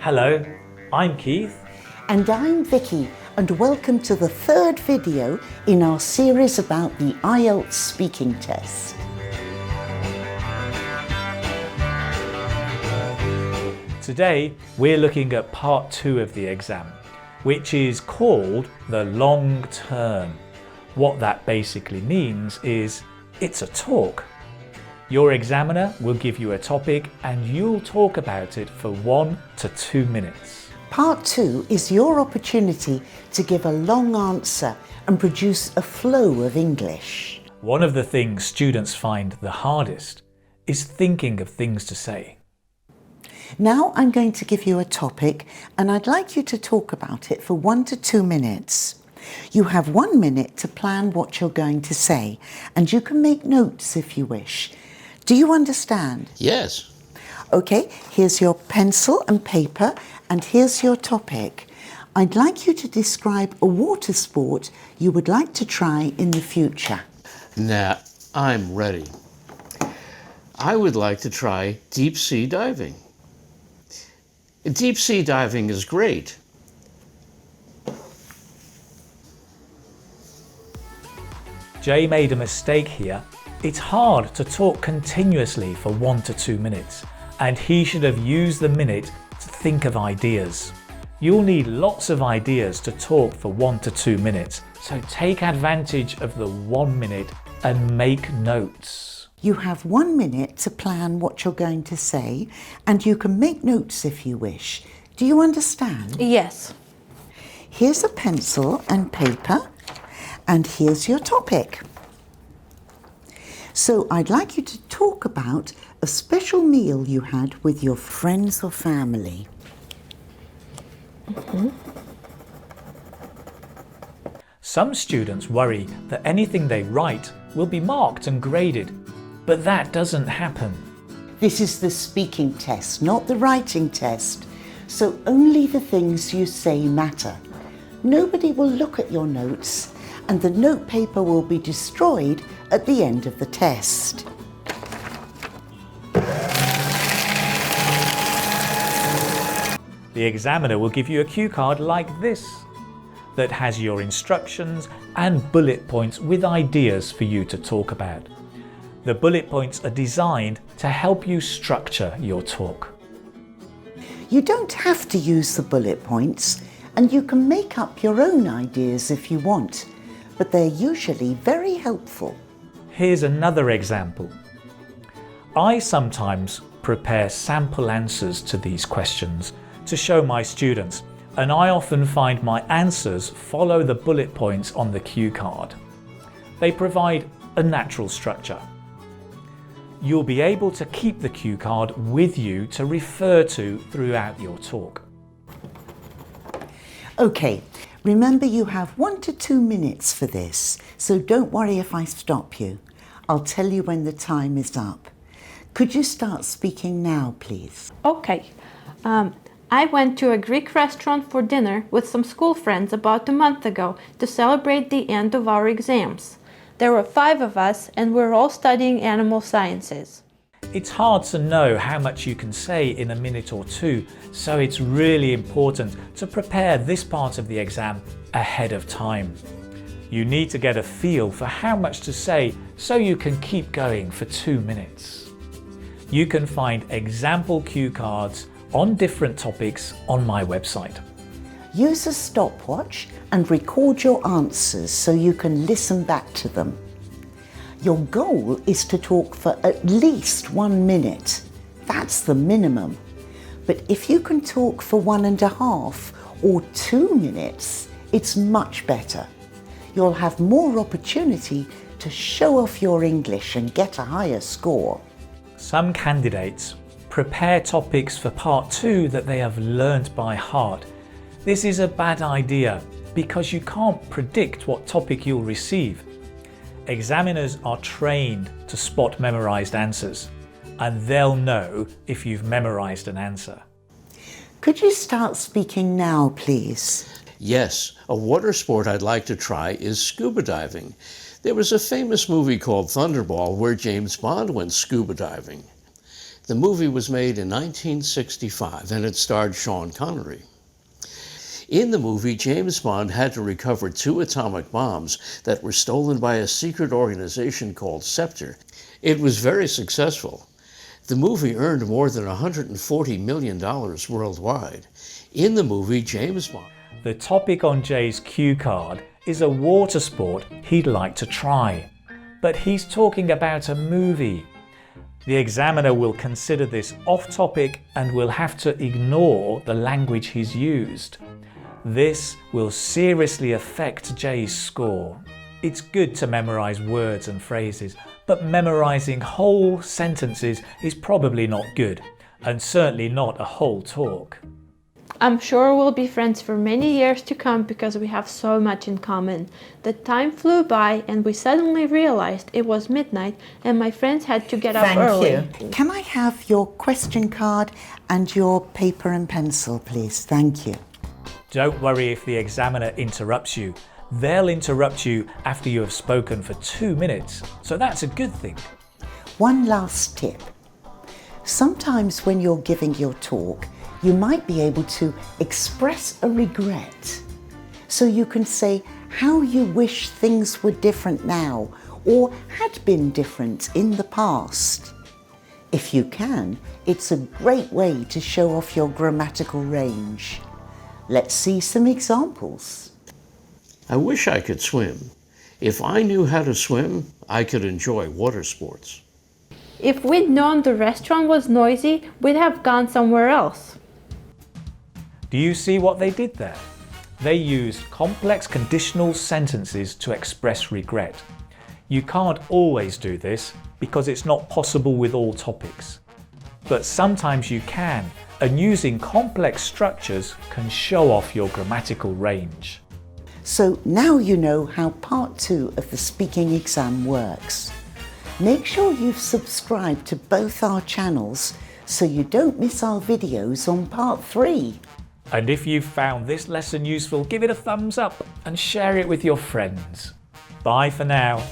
Hello, I'm Keith. And I'm Vicky, and welcome to the third video in our series about the IELTS speaking test. Today we're looking at part 2 of the exam, which is called the long term. What that basically means is it's a talk. Your examiner will give you a topic and you'll talk about it for 1 to 2 minutes. Part 2 is your opportunity to give a long answer and produce a flow of English. One of the things students find the hardest is thinking of things to say. Now I'm going to give you a topic and I'd like you to talk about it for 1 to 2 minutes. You have 1 minute to plan what you're going to say and you can make notes if you wish. Do you understand? Yes. Okay, here's your pencil and paper and here's your topic. I'd like you to describe a water sport you would like to try in the future. Now, I'm ready. I would like to try deep sea diving. Deep sea diving is great. Jay made a mistake here. It's hard to talk continuously for 1 to 2 minutes, and he should have used the minute to think of ideas. You'll need lots of ideas to talk for 1 to 2 minutes, so take advantage of the 1 minute and make notes. You have 1 minute to plan what you're going to say and you can make notes if you wish. Do you understand? Yes. Here's a pencil and paper and here's your topic. So I'd like you to talk about a special meal you had with your friends or family. Some students worry that anything they write will be marked and graded, but that doesn't happen. This is the speaking test, not the writing test. So only the things you say matter. Nobody will look at your notes and the note paper will be destroyed at the end of the test. The examiner will give you a cue card like this that has your instructions and bullet points with ideas for you to talk about. The bullet points are designed to help you structure your talk. You don't have to use the bullet points and you can make up your own ideas if you want, but they're usually very helpful. Here's another example. I sometimes prepare sample answers to these questions to show my students, and I often find my answers follow the bullet points on the cue card. They provide a natural structure. You'll be able to keep the cue card with you to refer to throughout your talk. Okay, remember you have 1 to 2 minutes for this, so don't worry if I stop you. I'll tell you when the time is up. Could you start speaking now, please? Okay. I went to a Greek restaurant for dinner with some school friends about a month ago to celebrate the end of our exams. There were 5 of us and we're all studying animal sciences. It's hard to know how much you can say in a minute or 2, so it's really important to prepare this part of the exam ahead of time. You need to get a feel for how much to say so you can keep going for 2 minutes. You can find example cue cards on different topics on my website. Use a stopwatch and record your answers so you can listen back to them. Your goal is to talk for at least 1 minute. That's the minimum. But if you can talk for 1.5 or 2 minutes, it's much better. You'll have more opportunity to show off your English and get a higher score. Some candidates prepare topics for part 2 that they have learnt by heart. This is a bad idea because you can't predict what topic you'll receive. Examiners are trained to spot memorised answers and they'll know if you've memorised an answer. Could you start speaking now, please? Yes, a water sport I'd like to try is scuba diving. There was a famous movie called Thunderball where James Bond went scuba diving. The movie was made in 1965 and it starred Sean Connery. In the movie, James Bond had to recover 2 atomic bombs that were stolen by a secret organization called Scepter. It was very successful. The movie earned more than $140 million worldwide. In the movie, James Bond... The topic on Jay's cue card is a water sport he'd like to try. But he's talking about a movie. The examiner will consider this off-topic and will have to ignore the language he's used. This will seriously affect Jay's score. It's good to memorize words and phrases, but memorizing whole sentences is probably not good, and certainly not a whole talk. I'm sure we'll be friends for many years to come because we have so much in common. The time flew by and we suddenly realized it was midnight and my friends had to get up early. Thank you. Can I have your question card and your paper and pencil, please? Thank you. Don't worry if the examiner interrupts you. They'll interrupt you after you have spoken for 2 minutes, so that's a good thing. One last tip. Sometimes when you're giving your talk, you might be able to express a regret. So you can say how you wish things were different now or had been different in the past. If you can, it's a great way to show off your grammatical range. Let's see some examples. I wish I could swim. If I knew how to swim, I could enjoy water sports. If we'd known the restaurant was noisy, we'd have gone somewhere else. Do you see what they did there? They used complex conditional sentences to express regret. You can't always do this because it's not possible with all topics. But sometimes you can, and using complex structures can show off your grammatical range. So now you know how part 2 of the speaking exam works. Make sure you've subscribed to both our channels so you don't miss our videos on part 3. And if you've found this lesson useful, give it a thumbs up and share it with your friends. Bye for now.